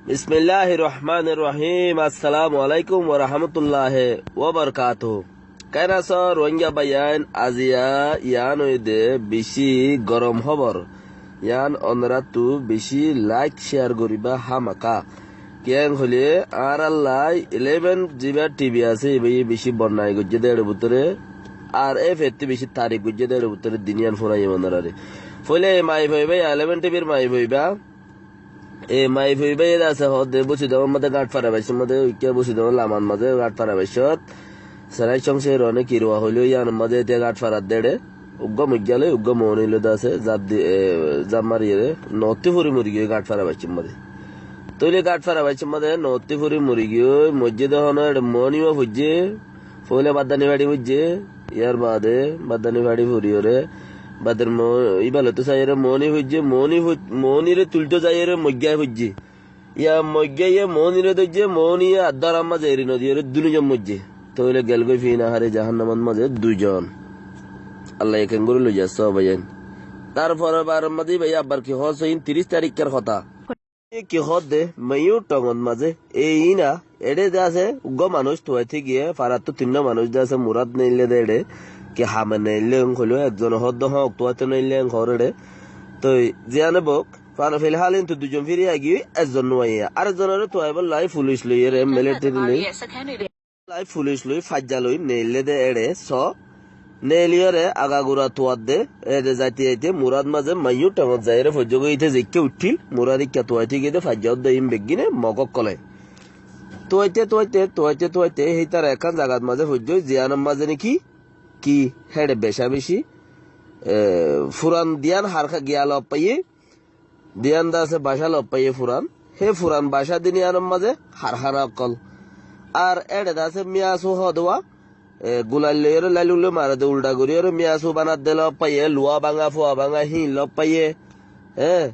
বিসমিল্লাহির রহমানির রহিম। আসসালামু আলাইকুম ওয়া রাহমাতুল্লাহি ওয়া বারাকাতুহু। কেনা সর রোহিঙ্গা বায়ান আজিয়া ইয়ান ওইদে বেশি গরম খবর ইয়ান অনরাতু বেশি লাইক শেয়ার করিবা হামাকা কেন হলে আর আল্লাহ 11 জিবা টিভি আছে বেশি বন্যায় গজ্জে দেড় ভিতরে আর এ ফেরতে বেশি তারিখ গজ্জে দেড় ভিতরে দিনিয়ান ফোনাই মনারে ফলে মাই ভাইবা 11 টিভির মাই ভাইবা এ মাই ভাইবা এর আছে হদে বসে দেওয়ার মধ্যে গাঁট ফারা বাইশের মধ্যে উইকে বসে দেওয়ার লামান মাঝে গাঁট ফারা বাইশত সারাই সংসার অনেক কিরোয়া হইলেও ইয়ান মাঝে এতিয়া গাঁট ফারাত দেড়ে উগ্গ মুগ্যালে উগ্গ মহনিল আছে জাপ মারিয়ে নতি ফুরি মুরগি গাঁট ফারা বাইশের মধ্যে তৈলে গাঁট ফারা বাইশের মধ্যে নতি ফুরি মুরগি মসজিদ হন মনিও ফুজে ফলে বাদানি বাড়ি ফুজে ইয়ার বাদে বাদানি বাড়ি ফুরিওরে বাদের ইবালে তো চাইরে মনি হইছে মনিরে তুলতো যাইরে মজ্ঞায় হইছে ইয়া মজ্ঞাইয়ে মনিরে দইছে মনি আদার আম্মা যাইরি নদীরে দুজন মজ্জে তইলে গেলগই ফিনা হারে জাহান্নামের মাঝে দুইজন আল্লাহ একেন করে লই যাস সবাইন তারপরে বার মাঝে ভাই আবার কি হস হইন 30 তারিখের কথা কি হদ দে মাইও টঙন মাঝে এই না এড়ে আছে উগ্গ মানুষ তোয়াইতে গিয়ে ফারাত তো তিন মানুষ আছে মুরাদ নেইলে দে এড়ে কি হামে নেইলে হলো একজন হদ হক তোয়াতে নেইলে ঘরে তো জিয়ানে বক ফানো ফেলে হালিন তো দুজন ফিরে আগি একজন নয়া আরেকজনের তোয়াইবার লাই পুলিশ লই এর মিলিটারি লই লাই পুলিশ লই ফাজ্জা লই নেইলে দে এড়ে স নেলিয়রে আগাগুড়া তোয়াত দে এদে যাইতে যাইতে মুরাদ মাঝে মাইও টাঙত যাইরে ফজ্জ গইতে জিকে উঠিল মুরাদ ইকা তোয়াইতে গিয়ে ফাজ্জাত দে ইম বেগিনে মকক কলে তোয়াইতে সেই তার একান জাগাত মাঝে ফজ্জ জিয়ানাম মাঝে নাকি কি হেডে বেশা বেশি ফুরান দিয়ান হারখা গিয়া লপ পাইয়ে দিয়ান দাসে বাসা লপ পাইয়ে ফুরান হে ফুরান বাসা দিন আনম মাঝে হারহারা কল আর এডে দাসে মিয়াসু হদওয়া গুলাইলে লাইলুলে মারে দে উল্টা করি আর মিয়াসু বানাত দে লপ পাইয়ে লুয়া ভাঙা ফুয়া ভাঙা হি লপ পাইয়ে হ্যাঁ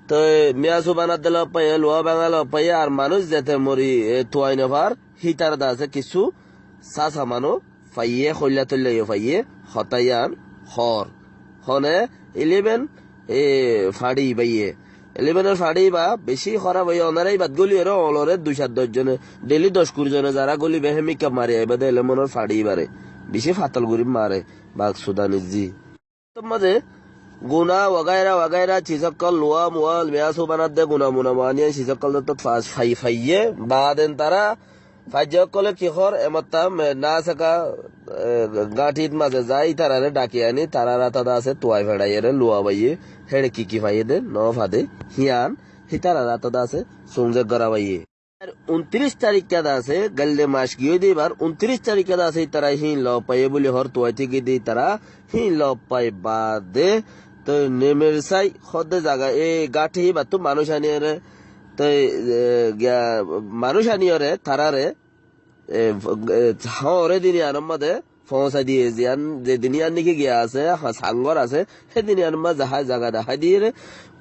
তো মিয়াসু বানাত দে লপ পাইয়ে লুয়া ভাঙা লপ পাইয়ে আর মানুষ যেতে মরি তোয়াই নভার হিতার দাসে কিছু সাসা মানো ফাইয়ে খৈলা তৈলে ফাইয়ে হতাইয়ান হর হনে 11 ফাড়ি বাইয়ে 11 ফাড়ি বা বেশি খরা ভাই অনারাই বাদ গলি এর অলরে 2-10 জনে ডেলি 10-20 জনে যারা গলি বেহেমিকা মারে এবাদে এলেমনের ফাড়ি বারে বেশি ফাতল গরিব মারে বাঘ সুদানি জি মাঝে গুনা ওয়াগাইরা চিজক্কল লোয়া মুয়াল মিয়াসু বানাত দে গুনা মুনা মানিয়ে চিজক্কল তো ফাইয়ে বাদেন তারা ফাজ্জাকলে কিহর এমতা না সাকা গাঠিত মাঝে যাই তারারে ডাকি আনি তারা রাতা আছে তোয়াই ফেড়াইয়ে লুয়া বাইয়ে হেড়ে কি ফাইয়ে দে ন ফাদে হিয়ান হিতারা রাতা আছে সুমজে গড়া বাইয়ে 29 তারিখ কাদা আছে গল্লে মাস গিয়ে দিবার 29 তারিখ কাদা আছে তারা হিন ল পাইয়ে বলে হর তোয়াই থেকে দি তারা হিন ল পাই বাদে তো নেমের সাই খদে জায়গা এই গাঠি বা তো মানুষ আনিয়ে তো মানুষ আনিয়রে তারারে হরে দিনিয়ার মধ্যে পৌঁছা দিয়ে যে দিনিয়ার নিকে গিয়া আছে সাঙ্গর আছে সেই দিনিয়ার মধ্যে যাহা জায়গা দেখা দিয়ে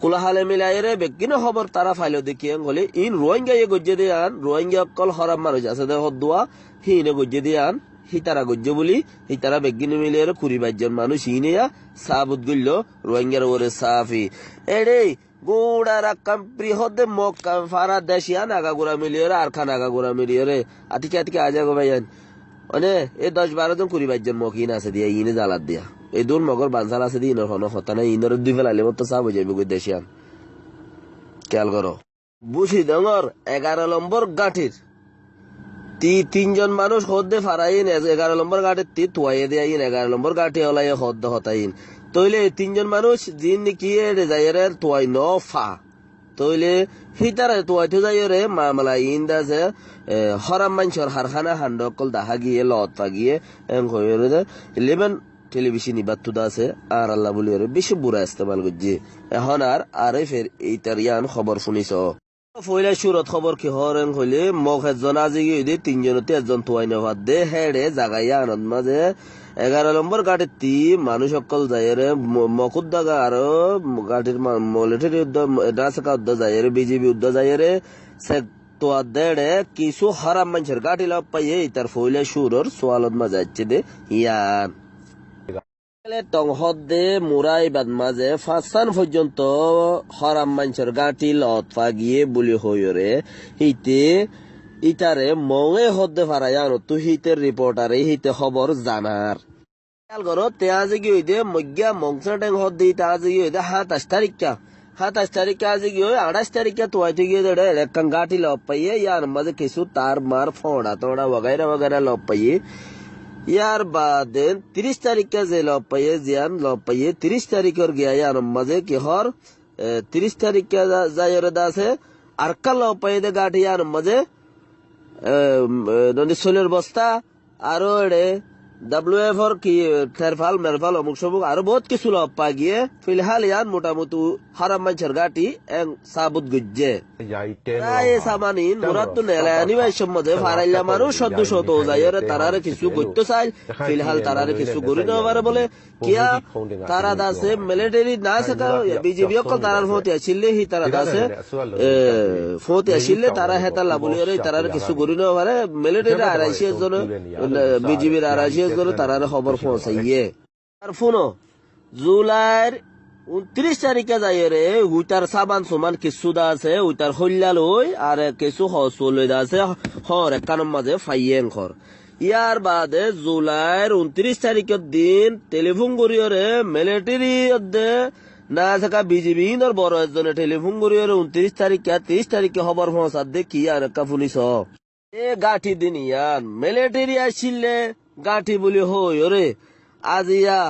কোলাহালে মিলাই রে বেকিনো খবর তারা ফাইলো দেখিয়ে হলে ইন রোহিঙ্গা গজ্জে দিয়ে আন রোহিঙ্গা অকল হরাম মানুষ আছে দে হদুয়া হিনে গজ্জে দিয়ে আন হিতারা গজ্জে বলি হিতারা বেগিনে মিলিয়ে 20-22 জন মানুষ হিনিয়া সাবুত গইল রোহিঙ্গার ওরে সাফি এড়ে গোড়া রাখাম বৃহদে মক্কাম ফারা দেশিয়ান আগাগুড়া মিলিয়ে আর খান আগাগুড়া মিলিয়ে আতিকে আজা গো ভাইয়ান মানে এই 10-12 জন 20-22 জন মকিন আছে দিয়া ইনে জ্বালাত দিয়া এই দূর মগর বানসাল আছে দিয়ে ইনর হনো হতা না ইনর দুই ফেলালে মতো চাপ হয়ে যাবে দেশিয়ান খেয়াল করো বুঝি ডঙর 11 নম্বর গাঠির 3 জন মানুষ হদ্দে ফারাইন 11 নম্বর গাঠির তুয়াইয়ে দিয়ে 11 নম্বর গাঠি হলাই হদ্দ হতাইন তইলে 3 জন মানুষ জিন কি যাইরে তোয়াই ন ফা তইলে হিতারে তোয়াইতে যাইরে মামলা ইন্দাছে হরাম মানছর হারখানা হান্ডকল দাহা গিয়ে লত গিয়ে কইরে 11 টেলিভিশন ইবাতুদা আছে আর আল্লাহ বলি বেশি বুড়া ইস্তেমাল করছে এখন আরে ফের এইটার ইয়ান খবর শুনিছ ফইলা সুরত খবর কি হরেন হইলে মখ একজন আজি গিয়ে 3 জনতে একজন তোয়াই ন ভাত দে হেড়ে জাগাইয়া আনন্দ মাঝে 11 নম্বর গাড়ির মানুষ সকল যাইরে মকুদ দাগা আরো গাড়ির মিলিটারি নাসকা উদ্দা যাইরে বিজেপি উদ্দা যাইরে সে তো দেড়ে কিছু হারাম মানুষের গাড়ি লাভ পাইয়ে তার ফইলে সুরর সোয়ালত মা যাচ্ছে দে ইয়ান টং হদ্দে মুরাই বাদ মাঝে ফাঁসান পর্যন্ত হরাম মাঞ্চর গাঁটি লত ফাগিয়ে বুলি হইরে হিতে ইটারে মঙে হদ্দে ফারাই আনো তু হিতের রিপোর্টারে হিতে খবর জানার খেয়াল করো তে আজ কি হইতে মজ্ঞা মংসা ট্যাং হদ্দে ইটা আজ কি হইতে 27 তারিখ আজ কি হয় 28 তারিখে তো আইতে গিয়ে একটা গাঁটি লপ পাইয়ে ইয়ার মাঝে কিছু তার মার ফোড়া তোড়া वगैरह लप पाइए यार बाद 30 तारीख जे लप पाइए जियान लप पाइए 30 तारीख और गया यार मजे की हर 30 तारीख जायर दासे अरका लप पाइए दे गाठी यार मजे नदी सोलेर बस्ता आरो एडे WF और की थेरफाल मेरफाल अमुक सबुक आरो बहुत किसु लप पा गए फिलहाल यार मोटामोटी हराम मंचर गाठी एंग साबुत गुज्जे ये सामानिन मुराद तो नेलायानी भाई सम्मदे फाराइला मानु सद्दु शत जायरे तारारे किसु गुत्तो साइल फिलहाल तारारे किसु गुरि न पारे बोले किया तारा दासे मिलिटारी ना सका बीजेपी को तारार फोते आछिले ही तारा दासे फोते आछिले तारा हेता लाबुली रे तारारे किसु गुरि न पारे मिलिटारी आराइशे जन बीजेपी आराइशे जन तारारे खबर पहुंचाइए আর ফোনো জুলাইর 29 তারিখে যাই রে উইটার সাবান সমান কিছু দা আছে উইটার হল্লা লই আর কিছু হসল দা আছে হর একানম মাঝে ফাইয়েন খর ইয়ার বাদে জুলাইর 29 তারিখের দিন টেলিফোন করিয়রে মিলিটারি দে না থাকা বিজেপি নর বড় একজনে টেলিফোন করিয়রে 29 তারিখে 30 তারিখে খবর পৌঁছা দে কি আর কাফুনিস এ গাঠি দিন ইয়ান মিলিটারি আসিলে গাঠি বলি হই রে আজিয়া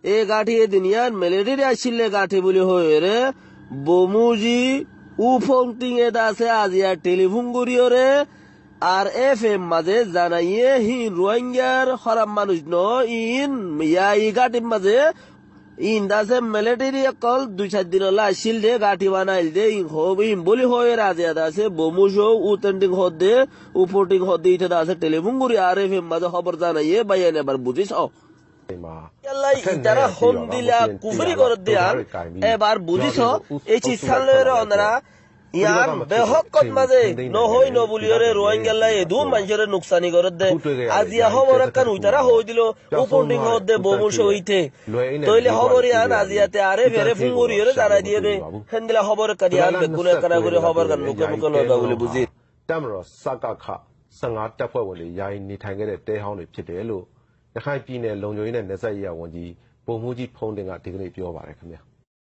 এ গাঠি দিনিয়ান মিলিটারি আসিলে গাঠি বলি হই রে বমুজি উফংটিং এ দাসে আজিয়া টেলিফোন করিয়রে আর FM মাঝে জানাইয়ে হিন রোহিঙ্গার হরাম মানুষ ন ইন ইয়া ই গাঠির মাঝে ইন দাসে মিলিটারি কল 2-4 দিন হল আসিল দে গাঠি বানাইল দে ইন হব ইন বলি হই আজিয়া দাসে বমুজো উতেন্ডিং হদে উপোর্টিং হদে ইটা দাসে টেলিফোন করি আর FM মাঝে খবর জানাইয়ে বাইয়ান এবার বুঝিস ইতারা হন দিলা কুফরি করে দেয়ান এবার বুঝিস এই চিসালের অনরা ইয়ান বেহকত মাঝে নহই নবুলিয়রে রোহিঙ্গালা এদু মানুষের নুকসানি করে দে আজিয়া খবর কান উইতারা হই দিল উপন্ডিং হদে বমুশ হইতে তইলে খবর ইয়ান আজিয়াতে আরে ফেরে ফুঙ্গুরিয়রে জানাই দিয়ে দে হেনদিলা খবর কাদিয়ান বেগুনে কানা করে খবর কান মুখে মুখে লদা বলে বুঝি တက်မတော်စကခ15တပ်ဖွဲ့ဝင်တွေယာယီနေထိုင်ခဲ့တဲ့တဲဟောင်းတွေဖြစ်တယ်လို့ရခိုင်ပြည်နယ်လုံခြုံရေးနဲ့နယ်စပ်ရေးဝန်ကြီးဗိုလ်မှူးကြီးဖုံးတင်ကဒီကနေ့ပြောပါတယ်ခင်ဗျာ